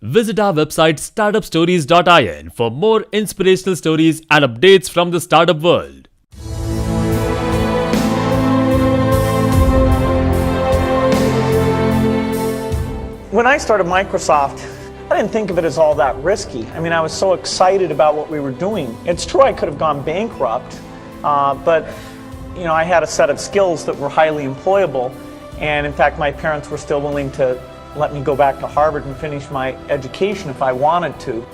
Visit our website startupstories.in for more inspirational stories and updates from the startup world. When I started Microsoft, I didn't think of it as all that risky. I mean, I was so excited about what we were doing. It's true I could have gone bankrupt, but I had a set of skills that were highly employable, and in fact my parents were still willing to let me go back to Harvard and finish my education if I wanted to.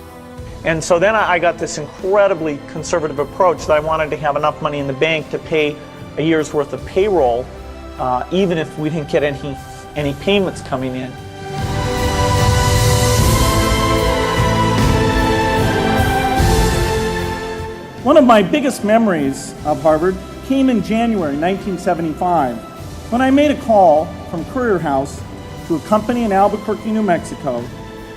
And so then I got this incredibly conservative approach that I wanted to have enough money in the bank to pay a year's worth of payroll, even if we didn't get any payments coming in. One of my biggest memories of Harvard came in January 1975 when I made a call from Courier House to a company in Albuquerque, New Mexico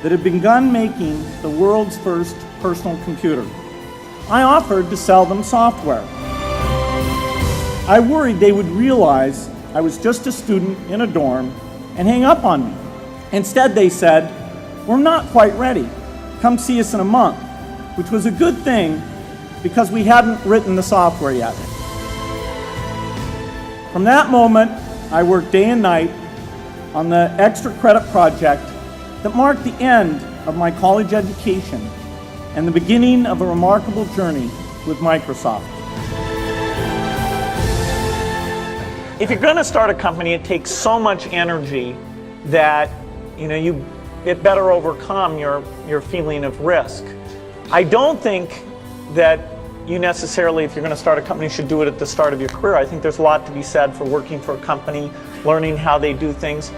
that had begun making the world's first personal computer. I offered to sell them software. I worried they would realize I was just a student in a dorm and hang up on me. Instead, they said, "We're not quite ready. Come see us in a month," which was a good thing because we hadn't written the software yet. From that moment, I worked day and night on the extra credit project that marked the end of my college education and the beginning of a remarkable journey with Microsoft. If you're going to start a company, it takes so much energy that it better overcome your feeling of risk. I don't think that you necessarily, if you're going to start a company, should do it at the start of your career. I think there's a lot to be said for working for a company, learning how they do things.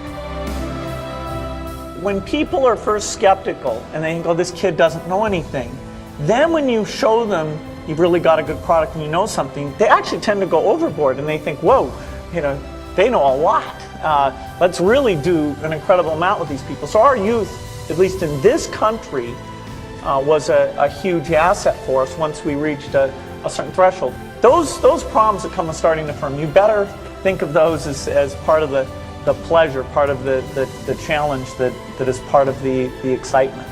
When people are first skeptical and they think, "Oh, this kid doesn't know anything," then when you show them you've really got a good product and you know something, they actually tend to go overboard and they think, "Whoa, they know a lot. Let's really do an incredible amount with these people." So our youth, at least in this country, was a huge asset for us once we reached a certain threshold. Those problems that come with starting a firm, you better think of those as part of the pleasure, part of the challenge that is part of the excitement.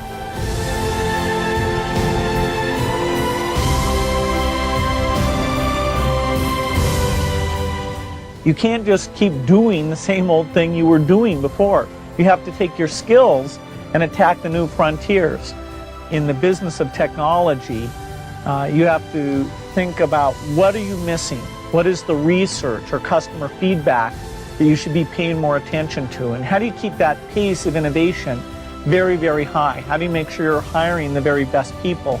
You can't just keep doing the same old thing you were doing before. You have to take your skills and attack the new frontiers. In the business of technology, you have to think about what are you missing? What is the research or customer feedback that you should be paying more attention to? And how do you keep that pace of innovation very, very high? How do you make sure you're hiring the very best people?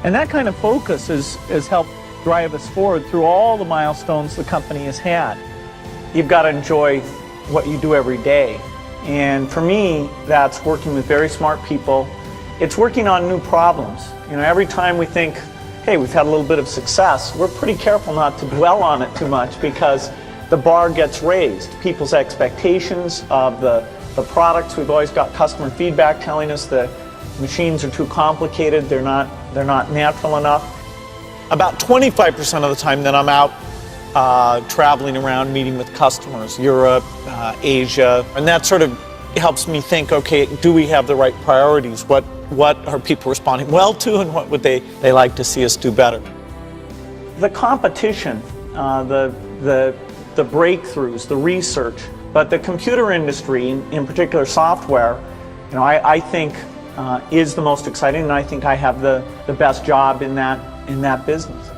And that kind of focus has helped drive us forward through all the milestones the company has had. You've got to enjoy what you do every day. And for me, that's working with very smart people. It's working on new problems. Every time we think, hey, we've had a little bit of success, we're pretty careful not to dwell on it too much because the bar gets raised. People's expectations of the products, we've always got customer feedback telling us the machines are too complicated, they're not natural enough. About 25% of the time that I'm out traveling around meeting with customers, Europe, Asia, and that sort of helps me think, okay, do we have the right priorities? What are people responding well to, and what would they like to see us do better? The competition, the breakthroughs, the research, but the computer industry, in particular software, I think is the most exciting, and I think I have the best job in that business.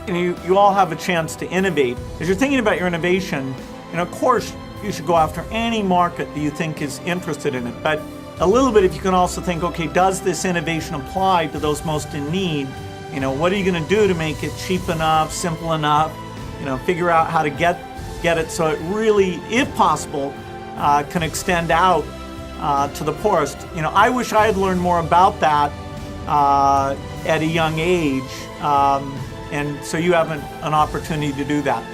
You all have a chance to innovate. As you're thinking about your innovation, of course, you should go after any market that you think is interested in it. But a little bit, if you can also think, okay, does this innovation apply to those most in need? What are you going to do to make it cheap enough, simple enough? Figure out how to get it so it really, if possible, can extend out to the poorest. I wish I had learned more about that at a young age, and so you have an opportunity to do that.